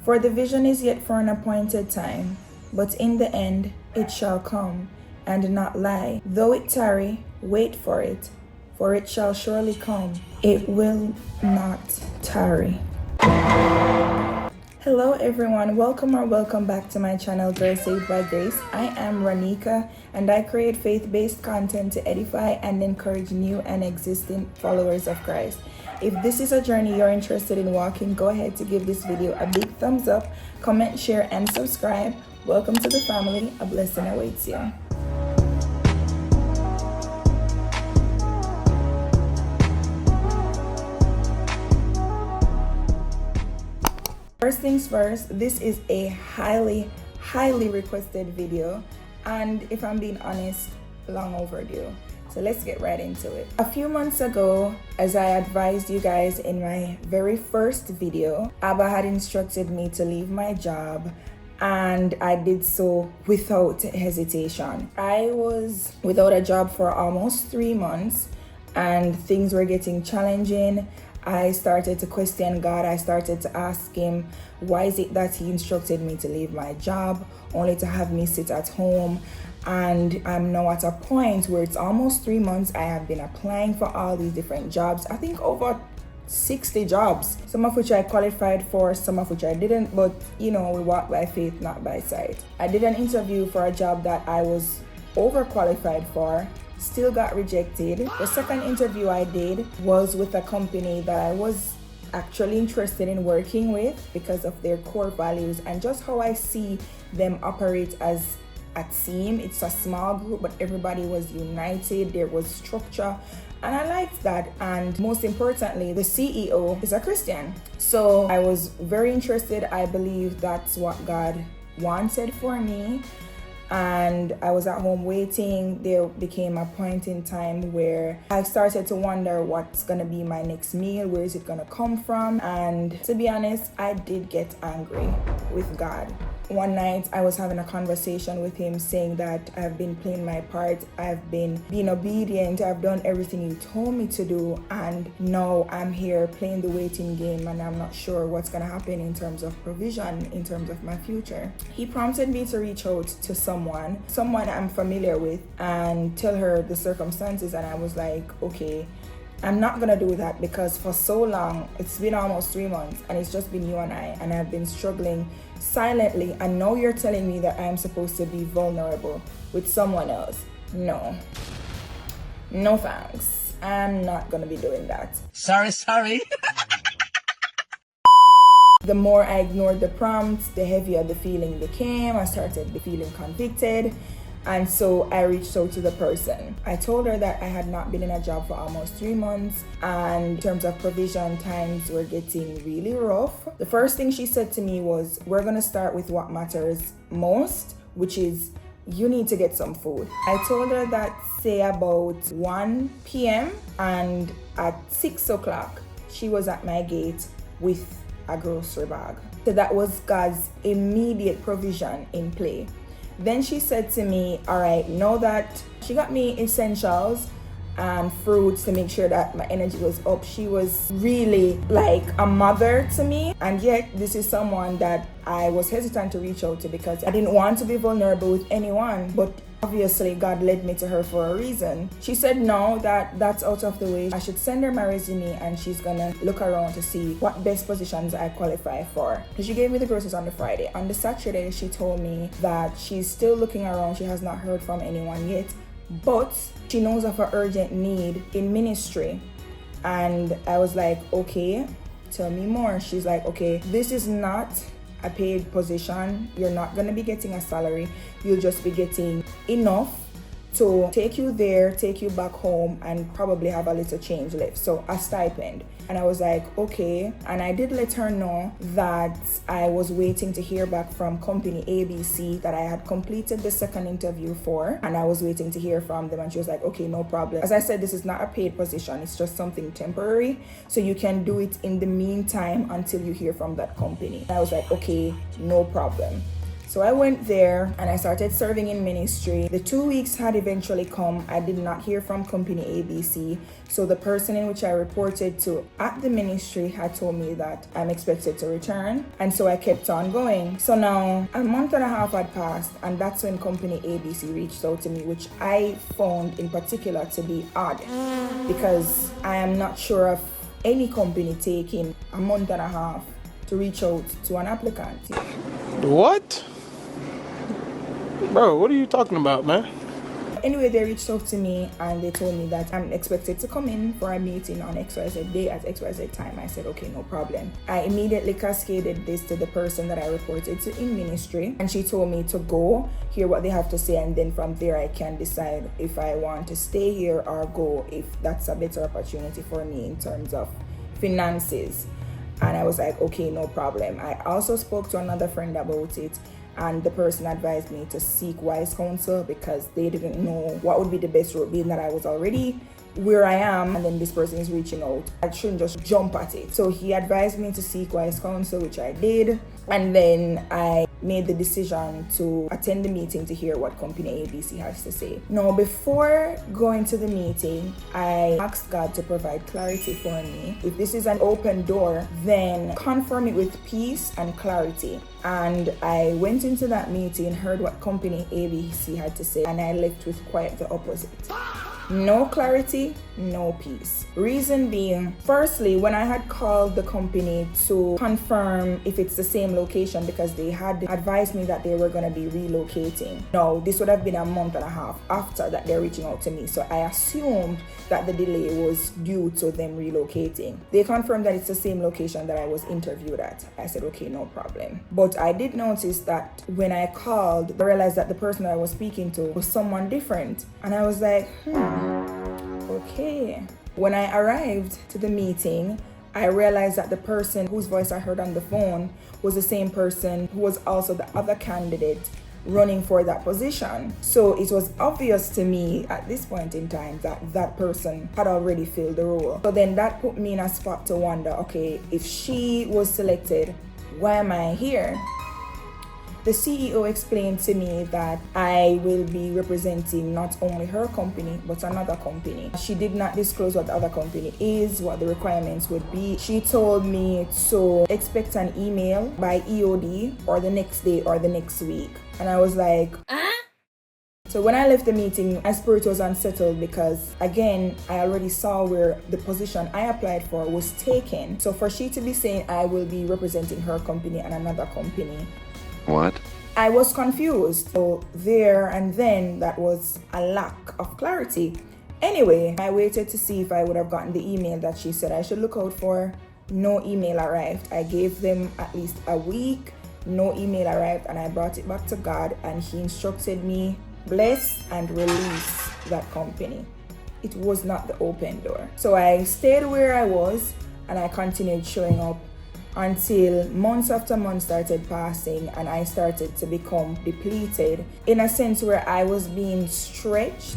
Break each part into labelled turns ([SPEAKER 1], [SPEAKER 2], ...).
[SPEAKER 1] For the vision is yet for an appointed time, but in the end it shall come, and not lie. Though it tarry, wait for it shall surely come. It will not tarry. Hello everyone, welcome back to my channel, Girl Saved by Grace. I am Ranika and I create faith-based content to edify and encourage new and existing followers of Christ. If this is a journey you're interested in walking, go ahead to give this video a big thumbs up, comment, share, and subscribe. Welcome to the family. A blessing awaits you. First things first, this is a highly requested video, and if I'm being honest, long overdue. So let's get right into it. A few months ago, as I advised you guys in my very first video, Abba had instructed me to leave my job, and I did so without hesitation. I was without a job for almost 3 months, and things were getting challenging. I started to question God. I started to ask him, why is it that he instructed me to leave my job only to have me sit at home? And I'm now at a point where it's almost 3 months. I have been applying for all these different jobs. I think over 60 jobs, some of which I qualified for, some of which I didn't, but you know, we walk by faith, not by sight. I did an interview for a job that I was overqualified for, still got rejected. The second interview I did was with a company that I was actually interested in working with because of their core values and just how I see them operate as a team. It's a small group, but everybody was united. There was structure, and I liked that. And most importantly, the CEO is a Christian. So I was very interested. I believe that's what God wanted for me. And I was at home waiting. There became a point in time where I started to wonder what's gonna be my next meal, where is it gonna come from? And to be honest, I did get angry with God. One night I was having a conversation with him saying that I've been playing my part, I've been being obedient, I've done everything you told me to do, and now I'm here playing the waiting game and I'm not sure what's gonna happen in terms of provision, in terms of my future. He prompted me to reach out to someone I'm familiar with and tell her the circumstances, and I was like, okay, I'm not gonna do that because for so long, it's been almost 3 months and it's just been you and I, and I've been struggling silently, and now you're telling me that I'm supposed to be vulnerable with someone else. No thanks, I'm not gonna be doing that.
[SPEAKER 2] Sorry.
[SPEAKER 1] The more I ignored the prompts, the heavier the feeling became. I started feeling convicted. And so I reached out to the person. I told her that I had not been in a job for almost 3 months, and in terms of provision, times were getting really rough. The first thing she said to me was, we're gonna start with what matters most, which is you need to get some food. I told her that say about 1 p.m. and at 6 o'clock, she was at my gate with a grocery bag. So that was God's immediate provision in play. Then she said to me, all right, know that she got me essentials and fruits to make sure that my energy was up. She was really like a mother to me. And yet this is someone that I was hesitant to reach out to because I didn't want to be vulnerable with anyone. But obviously God led me to her for a reason. She said no, that's out of the way. I should send her my resume and she's gonna look around to see what best positions I qualify for. So she gave me the groceries on the Friday. On the Saturday, she told me that she's still looking around. She has not heard from anyone yet, but she knows of an urgent need in ministry. And I was like, okay, tell me more. She's like, okay, this is not a paid position. You're not going to be getting a salary. You'll just be getting enough to take you there, take you back home, and probably have a little change left. So a stipend. And I was like, okay. And I did let her know that I was waiting to hear back from company ABC that I had completed the second interview for, and I was waiting to hear from them. And she was like, okay, no problem. As I said, this is not a paid position. It's just something temporary. So you can do it in the meantime until you hear from that company. And I was like, okay, no problem. So I went there and I started serving in ministry. The 2 weeks had eventually come. I did not hear from company ABC. So the person in which I reported to at the ministry had told me that I'm expected to return. And so I kept on going. So now a month and a half had passed, and that's when company ABC reached out to me, which I found in particular to be odd, because I am not sure of any company taking a month and a half to reach out to an applicant.
[SPEAKER 2] What? Bro, what are you talking about, man?
[SPEAKER 1] Anyway, they reached out to me and they told me that I'm expected to come in for a meeting on XYZ day at XYZ time. I said, okay, no problem. I immediately cascaded this to the person that I reported to in ministry, and she told me to go hear what they have to say, and then from there I can decide if I want to stay here or go, if that's a better opportunity for me in terms of finances. And I was like, okay, no problem. I also spoke to another friend about it, and the person advised me to seek wise counsel because they didn't know what would be the best route, being that I was already where I am and then this person is reaching out. I shouldn't just jump at it. So he advised me to seek wise counsel, which I did. And then I made the decision to attend the meeting to hear what company ABC has to say. Now, before going to the meeting, I asked God to provide clarity for me. If this is an open door, then confirm it with peace and clarity. And I went into that meeting, heard what company ABC had to say, and I left with quite the opposite. No clarity, no peace. Reason being, firstly, when I had called the company to confirm if it's the same location, because they had advised me that they were going to be relocating. No, this would have been a month and a half after that they're reaching out to me. So I assumed that the delay was due to them relocating. They confirmed that it's the same location that I was interviewed at. I said, okay, no problem. But I did notice that when I called, I realized that the person that I was speaking to was someone different. And I was like, okay. When I arrived to the meeting, I realized that the person whose voice I heard on the phone was the same person who was also the other candidate running for that position. So it was obvious to me at this point in time that that person had already filled the role. So then that put me in a spot to wonder, okay, if she was selected, why am I here? The CEO explained to me that I will be representing not only her company, but another company. She did not disclose what the other company is, what the requirements would be. She told me to expect an email by EOD or the next day or the next week. And I was like, So when I left the meeting, my spirit was unsettled because, again, I already saw where the position I applied for was taken. So for she to be saying I will be representing her company and another company,
[SPEAKER 3] what?
[SPEAKER 1] I was confused. So there and then, that was a lack of clarity. Anyway, I waited to see if I would have gotten the email that she said I should look out for. No email arrived. I gave them at least a week. No email arrived, and I brought it back to God, and He instructed me, bless and release that company. It was not the open door. So I stayed where I was, and I continued showing up until months after months started passing, and I started to become depleted in a sense where I was being stretched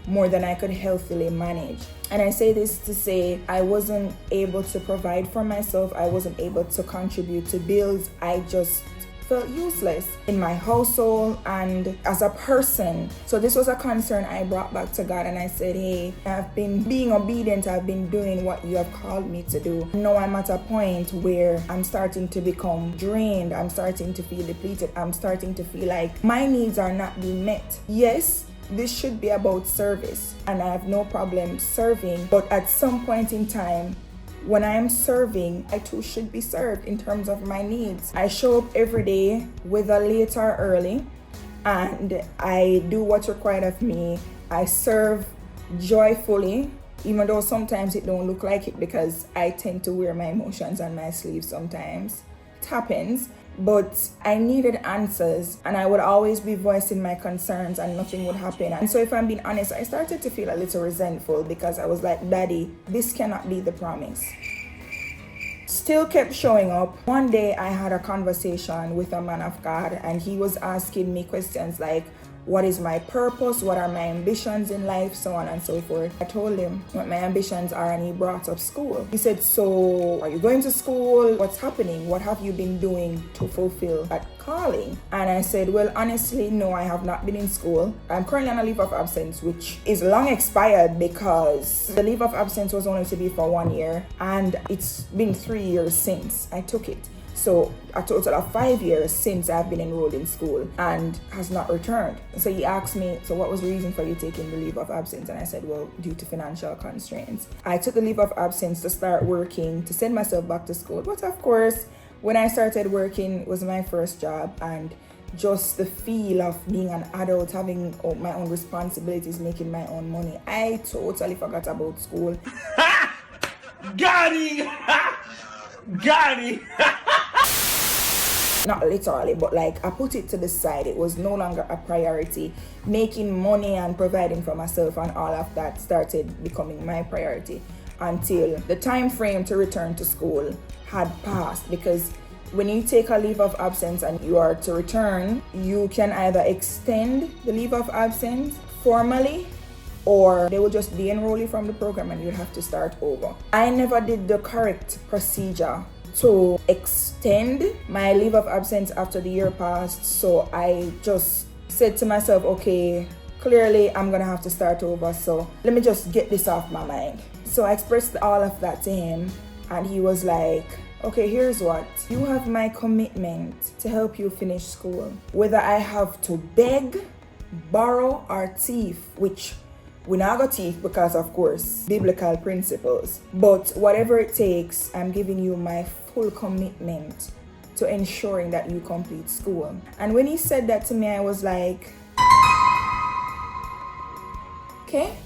[SPEAKER 1] more than I could healthily manage. And I say this to say I wasn't able to provide for myself. I wasn't able to contribute to bills. I just felt useless in my household and as a person. So this was a concern I brought back to God, and I said, hey, I've been being obedient. I've been doing what you have called me to do. Now I'm at a point where I'm starting to become drained. I'm starting to feel depleted. I'm starting to feel like my needs are not being met. Yes, this should be about service, and I have no problem serving, but at some point in time, when I am serving, I too should be served in terms of my needs. I show up every day, whether late or early, and I do what's required of me. I serve joyfully, even though sometimes it don't look like it because I tend to wear my emotions on my sleeve sometimes. It happens. But I needed answers, and I would always be voicing my concerns and nothing would happen. And so if I'm being honest, I started to feel a little resentful because I was like, Daddy, this cannot be the promise. Still kept showing up. One day I had a conversation with a man of God, and he was asking me questions like, what is my purpose, what are my ambitions in life, so on and so forth. I told him what my ambitions are, and he brought up school. He said, so are you going to school? What's happening? What have you been doing to fulfill that calling? And I said, well, honestly, no, I have not been in school. I'm currently on a leave of absence, which is long expired because the leave of absence was only to be for 1 year, and it's been 3 years since I took it. So a total of 5 years since I've been enrolled in school and has not returned. So he asked me, so what was the reason for you taking the leave of absence? And I said, well, due to financial constraints. I took the leave of absence to start working, to send myself back to school. But of course, when I started working, it was my first job, and just the feel of being an adult, having my own responsibilities, making my own money, I totally forgot about school.
[SPEAKER 2] Got him! Got him!
[SPEAKER 1] Not literally, but like I put it to the side. It was no longer a priority. Making money and providing for myself and all of that started becoming my priority until the time frame to return to school had passed. Because when you take a leave of absence and you are to return, you can either extend the leave of absence formally, or they will just de-enroll you from the program and you'll have to start over. I never did the correct procedure to extend my leave of absence after the year passed, so I just said to myself, okay, clearly I'm gonna have to start over, so let me just get this off my mind. So I expressed all of that to him, and he was like, okay, here's what. You have my commitment to help you finish school. Whether I have to beg, borrow, or thief, which we now got teeth because, of course, biblical principles. But whatever it takes, I'm giving you my full commitment to ensuring that you complete school. And when he said that to me, I was like, okay?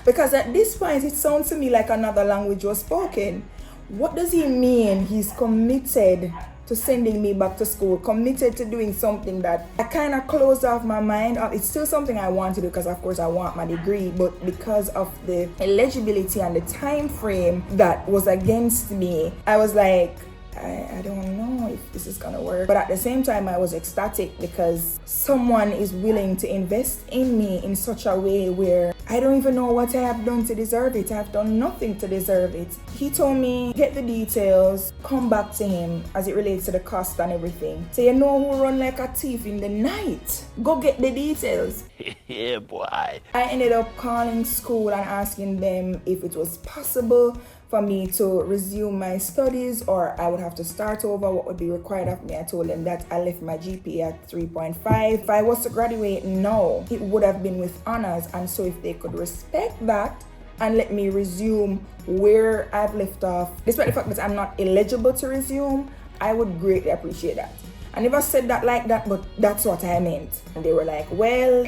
[SPEAKER 1] Because at this point, it sounds to me like another language was spoken. What does he mean he's committed to sending me back to school, committed to doing something that I kind of closed off my mind? It's still something I want to do because, of course, I want my degree, but because of the eligibility and the time frame that was against me, I was like, I don't know if this is gonna work. But at the same time, I was ecstatic because someone is willing to invest in me in such a way where I don't even know what I have done to deserve it. I've done nothing to deserve it. He told me, get the details, come back to him as it relates to the cost and everything. So you know who run like a thief in the night. Go get the details.
[SPEAKER 2] Yeah, boy.
[SPEAKER 1] I ended up calling school and asking them if it was possible for me to resume my studies, or I would have to start over, what would be required of me. I told them that I left my GPA at 3.5. If I was to graduate now, it would have been with honors, and so if they could respect that and let me resume where I've left off, despite the fact that I'm not eligible to resume, I would greatly appreciate that. I never said that like that, but that's what I meant. And they were like, well,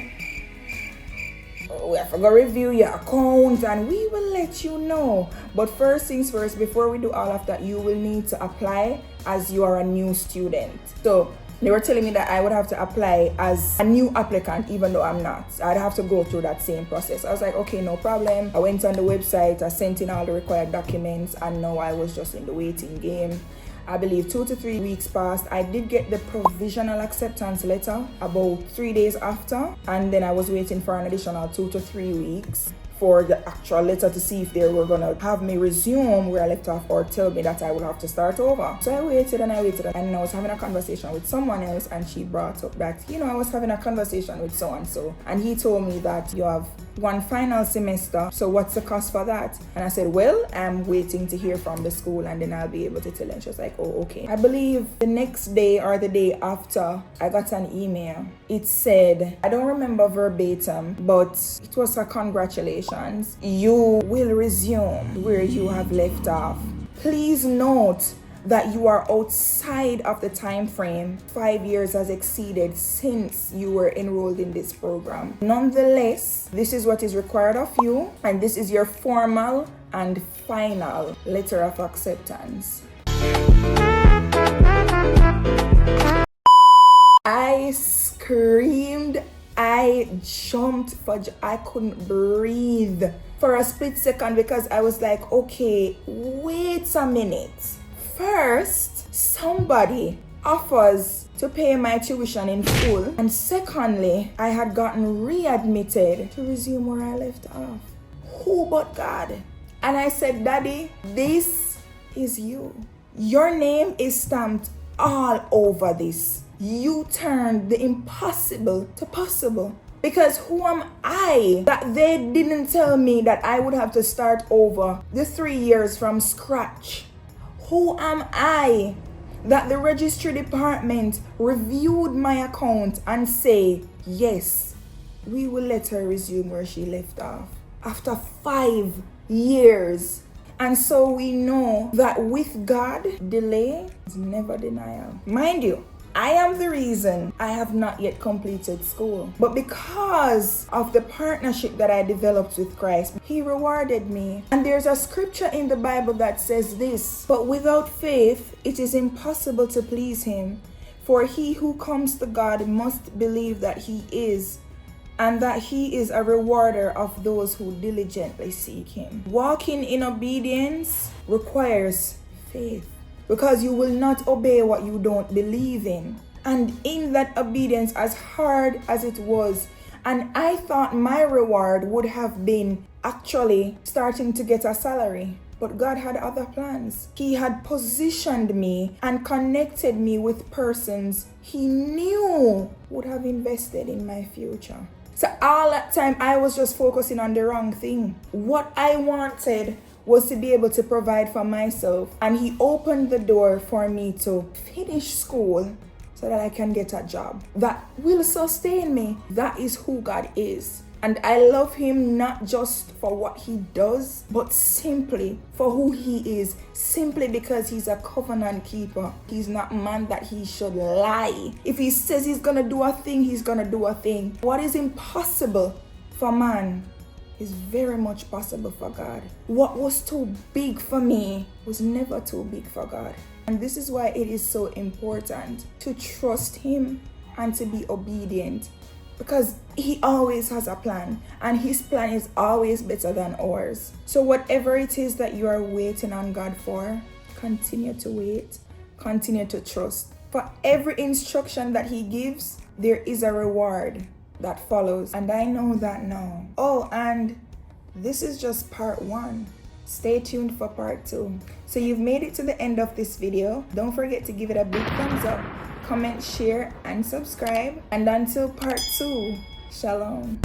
[SPEAKER 1] we have to go review your account and we will let you know. But first things first, before we do all of that, you will need to apply as you are a new student. So they were telling me that I would have to apply as a new applicant even though I'm not. I'd have to go through that same process. I was like, okay, no problem. I went on the website, I sent in all the required documents, and now I was just in the waiting game. I believe 2 to 3 weeks passed. I did get the provisional acceptance letter about 3 days after, and then I was waiting for an additional 2 to 3 weeks for the actual letter to see if they were gonna have me resume where I left off or tell me that I would have to start over. So I waited and I was having a conversation with someone else, and she brought up that, I was having a conversation with so and so, and he told me that you have one final semester, so what's the cost for that? And I said, well, I'm waiting to hear from the school and then I'll be able to tell. And she was like, oh, okay. I believe the next day or the day after, I got an email. It said, I don't remember verbatim, but it was a congratulations. You will resume where you have left off. Please note that you are outside of the time frame. 5 years has exceeded since you were enrolled in this program. Nonetheless, this is what is required of you, and this is your formal and final letter of acceptance. I screamed, I jumped, I couldn't breathe for a split second because I was like, okay, wait a minute. First, somebody offers to pay my tuition in full. And secondly, I had gotten readmitted to resume where I left off. Who but God? And I said, Daddy, this is you. Your name is stamped all over this. You turned the impossible to possible. Because who am I that they didn't tell me that I would have to start over the 3 years from scratch? Who am I that the registry department reviewed my account and say, yes, we will let her resume where she left off after 5 years? And so we know that with God, delay is never denial. Mind you, I am the reason I have not yet completed school. But because of the partnership that I developed with Christ, He rewarded me. And there's a scripture in the Bible that says this, but without faith, it is impossible to please Him. For he who comes to God must believe that He is, and that He is a rewarder of those who diligently seek Him. Walking in obedience requires faith, because you will not obey what you don't believe in. And in that obedience, as hard as it was, and I thought my reward would have been actually starting to get a salary. But God had other plans. He had positioned me and connected me with persons He knew would have invested in my future. So all that time, I was just focusing on the wrong thing. What I wanted was to be able to provide for myself. And He opened the door for me to finish school so that I can get a job that will sustain me. That is who God is. And I love Him not just for what He does, but simply for who He is. Simply because He's a covenant keeper. He's not man that He should lie. If He says He's gonna do a thing, He's gonna do a thing. What is impossible for man is very much possible for God. What was too big for me was never too big for God. And this is why it is so important to trust Him and to be obedient, because He always has a plan, and His plan is always better than ours. So whatever it is that you are waiting on God for, continue to wait, continue to trust. For every instruction that He gives, there is a reward that follows, and I know that now. Oh, and this is just part 1. Stay tuned for part 2. So you've made it to the end of this video. Don't forget to give it a big thumbs up, comment, share, and subscribe. And until part 2, shalom.